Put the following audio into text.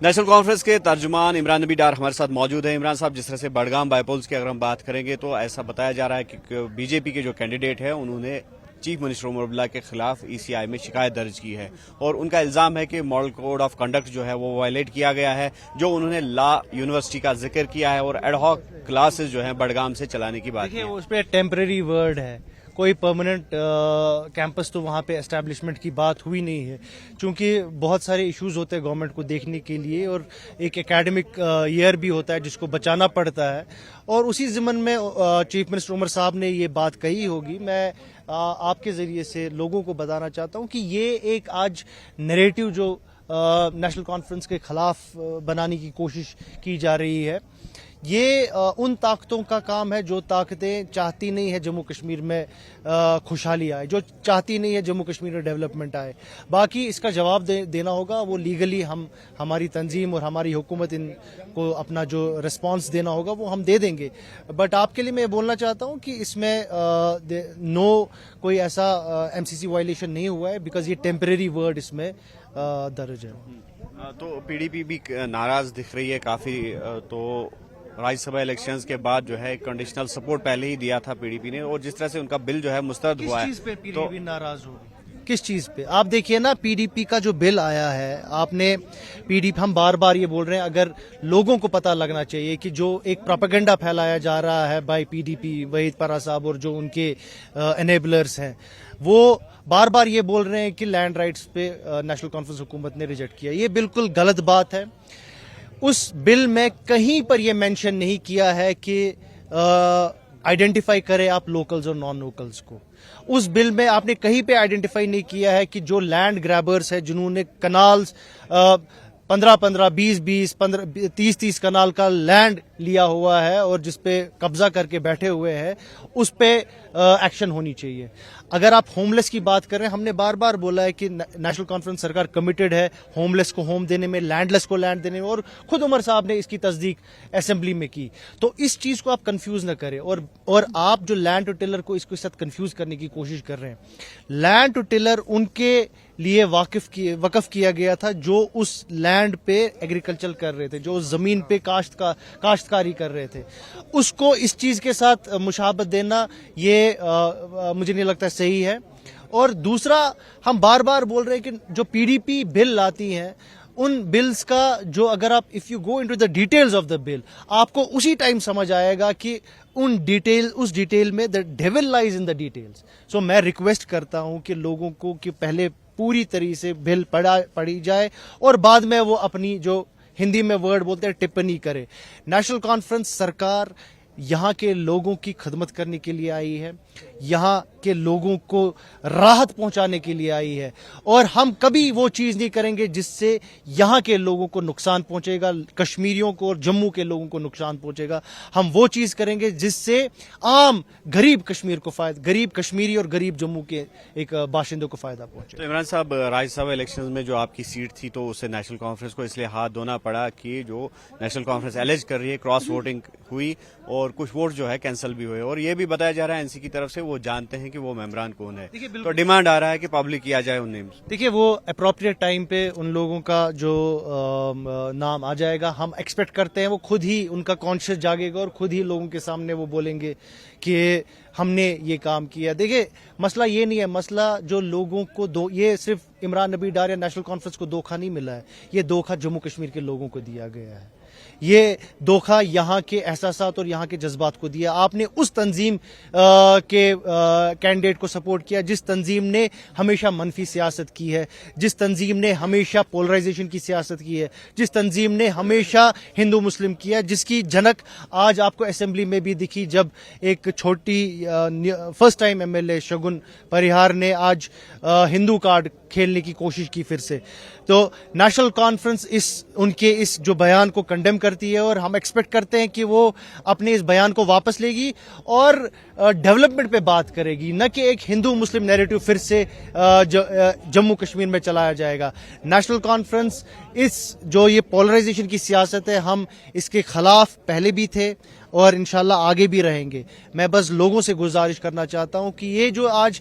National conference کے ترجمان عمران نبی ڈار ہمارے ساتھ موجود ہیں۔ عمران صاحب، جس طرح سے بڑگام بائی پولز کی اگر ہم بات کریں گے تو ایسا بتایا جا رہا ہے کہ بی جے پی کے جو کینڈیڈیٹ ہیں انہوں نے چیف منسٹر عمر عبداللہ کے خلاف ای سی آئی میں شکایت درج کی ہے، اور ان کا الزام ہے کہ ماڈل کوڈ آف کنڈکٹ جو ہے وہ وائلیٹ کیا گیا ہے، جو انہوں نے لا یونیورسٹی کا ذکر کیا ہے اور ایڈ ہاک کلاسز جو ہیں بڑگام سے چلانے کی بات کی ہے۔ اس پہ ٹیمپریری ورڈ ہے، کوئی پرماننٹ کیمپس تو وہاں پہ اسٹیبلشمنٹ کی بات ہوئی نہیں ہے، چونکہ بہت سارے ایشوز ہوتے ہیں گورنمنٹ کو دیکھنے کے لیے، اور ایک اکیڈمک ایئر بھی ہوتا ہے جس کو بچانا پڑتا ہے، اور اسی ضمن میں چیف منسٹر عمر صاحب نے یہ بات کہی ہوگی۔ میں آپ کے ذریعے سے لوگوں کو بتانا چاہتا ہوں کہ یہ ایک آج نیریٹو جو نیشنل کانفرنس کے خلاف بنانے کی کوشش کی جا رہی ہے، یہ ان طاقتوں کا کام ہے جو طاقتیں چاہتی نہیں ہے جموں کشمیر میں خوشحالی آئے، جو چاہتی نہیں ہے جموں کشمیر میں ڈیولپمنٹ آئے۔ باقی اس کا جواب دینا ہوگا، وہ لیگلی ہماری تنظیم اور ہماری حکومت ان کو اپنا جو رسپانس دینا ہوگا وہ ہم دے دیں گے۔ بٹ آپ کے لیے میں بولنا چاہتا ہوں کہ اس میں کوئی ایسا ایم سی سی وائلیشن نہیں ہوا ہے، بیکاز یہ ٹیمپریری ورڈ اس میں درج ہے۔ تو پی ڈی پی بھی ناراض دکھ رہی ہے کافی، تو راجیہ سبھا الیکشنز کے بعد جو ہے کنڈیشنل سپورٹ پہلے ہی دیا تھا پی ڈی پی نے، اور جس طرح سے ان کا بل جو ہے مسترد ہوا ہے۔ کس چیز پہ پی ڈی پی ناراض ہوگی؟ کس چیز پہ؟ آپ دیکھیے نا، پی ڈی پی کا جو بل آیا ہے، آپ نے پی ڈی پی، ہم بار بار یہ بول رہے ہیں، اگر لوگوں کو پتہ لگنا چاہیے کہ جو ایک پروپیگنڈا پھیلایا جا رہا ہے by P D P, Waheed Para صاحب اور جو ان کے انیبلرز ہیں، وہ بار بار یہ بول رہے ہیں کہ لینڈ رائٹس پہ نیشنل کانفرنس حکومت نے ریجیکٹ کیا۔ یہ بالکل غلط بات ہے۔ اس بل میں کہیں پر یہ مینشن نہیں کیا ہے کہ آئیڈینٹیفائی کرے آپ لوکلز اور نان لوکلز کو۔ اس بل میں آپ نے کہیں پہ آئیڈینٹیفائی نہیں کیا ہے کہ جو لینڈ گریبرز ہیں، جنہوں نے کنالز 15 20 30 کنال کا لینڈ لیا ہوا ہے اور جس پہ قبضہ کر کے بیٹھے ہوئے ہیں، اس پہ ایکشن ہونی چاہیے۔ اگر آپ ہوم لیس کی بات کر رہے ہیں، ہم نے بار بار بولا ہے کہ نیشنل کانفرنس سرکار کمیٹڈ ہے ہوم لیس کو ہوم دینے میں، لینڈ لیس کو لینڈ دینے میں، اور خود عمر صاحب نے اس کی تصدیق اسمبلی میں کی۔ تو اس چیز کو آپ کنفیوز نہ کریں، اور آپ جو لینڈ ٹو ٹلر کو اس کے ساتھ کنفیوز کرنے کی کوشش کر رہے ہیں۔ لینڈ ٹو ٹلر ان کے لیے وقف کیا گیا تھا جو اس لینڈ پہ ایگریکلچر کر رہے تھے، جو اس زمین پہ کاشتکاری کر رہے تھے۔ اس کو اس چیز کے ساتھ مشابہت دینا، یہ مجھے نہیں لگتا صحیح ہے۔ اور دوسرا، ہم بار بار بول رہے ہیں کہ جو پی ڈی پی بل لاتی ہیں، ان بلز کا جو اگر آپ if you go into the details of the bill, آپ کو اسی ٹائم سمجھ آئے گا کہ اس ڈیٹیل میں دا ڈیول لائز ان دا ڈیٹیلز۔ سو میں ریکویسٹ کرتا ہوں کہ لوگوں کو کہ پہلے پوری طریقے سے بل پڑھی جائے، اور بعد میں وہ اپنی جو ہندی میں ورڈ بولتے ہیں ٹپنی کرے۔ نیشنل کانفرنس سرکار یہاں کے لوگوں کی خدمت کرنے کے لیے آئی ہے، یہاں کے لوگوں کو راحت پہنچانے کے لیے آئی ہے، اور ہم کبھی وہ چیز نہیں کریں گے جس سے یہاں کے لوگوں کو نقصان پہنچے گا، کشمیریوں کو اور جموں کے لوگوں کو نقصان پہنچے گا۔ ہم وہ چیز کریں گے جس سے عام غریب کشمیر کو فائدہ، غریب کشمیری اور غریب جموں کے ایک باشندوں کو فائدہ پہنچے۔ تو عمران صاحب، راجیہ سبھا الیکشنز میں جو آپ کی سیٹ تھی تو اسے نیشنل کانفرنس کو اس لیے ہاتھ دھونا پڑا کہ جو نیشنل کانفرنس ایلیج کر رہی ہے کراس ووٹنگ ہوئی، اور کچھ ووٹ جو ہے کینسل بھی ہوئے، اور یہ بھی بتایا جا رہا ہے این سی کی طرف سے وہ جانتے ہیں کہ وہ ممبران کون ہے، تو ڈیمانڈ آ رہا ہے کہ پبلک کیا جائے ان نیمز۔ دیکھیے، وہ اپروپریٹ ٹائم پہ ان لوگوں کا جو نام آ جائے گا، ہم ایکسپیکٹ کرتے ہیں وہ خود ہی ان کا کانشیس جاگے گا اور خود ہی لوگوں کے سامنے وہ بولیں گے کہ ہم نے یہ کام کیا۔ دیکھیے، مسئلہ یہ نہیں ہے، مسئلہ جو لوگوں کو یہ صرف عمران نبی ڈار یا نیشنل کانفرنس کو دھوکہ نہیں ملا ہے، یہ دھوکہ جموں کشمیر کے لوگوں کو دیا گیا ہے۔ یہ دھوکہ یہاں کے احساسات اور یہاں کے جذبات کو دیا۔ آپ نے اس تنظیم کے کینڈیڈیٹ کو سپورٹ کیا جس تنظیم نے ہمیشہ منفی سیاست کی ہے، جس تنظیم نے ہمیشہ پولرائزیشن کی سیاست کی ہے، جس تنظیم نے ہمیشہ ہندو مسلم کیا، جس کی جھنک آج آپ کو اسمبلی میں بھی دکھی جب ایک چھوٹی first time M L A Shagun Parihar نے آج ہندو کارڈ کھیلنے کی کوشش کی پھر سے۔ تو نیشنل کانفرنس ان کے اس جو بیان کو کنڈیم کرتی ہے، اور ہم ایکسپیکٹ کرتے ہیں کہ وہ اپنے اس بیان کو واپس لے گی اور ڈیولپمنٹ پہ بات کرے گی، نہ کہ ایک ہندو مسلم نیریٹو پھر سے جموں کشمیر میں چلایا جائے گا۔ نیشنل کانفرنس جو یہ پولرائزیشن کی سیاست ہے، ہم اس کے خلاف پہلے بھی تھے اور انشاءاللہ آگے بھی رہیں گے۔ میں بس لوگوں سے گزارش کرنا چاہتا ہوں کہ یہ جو آج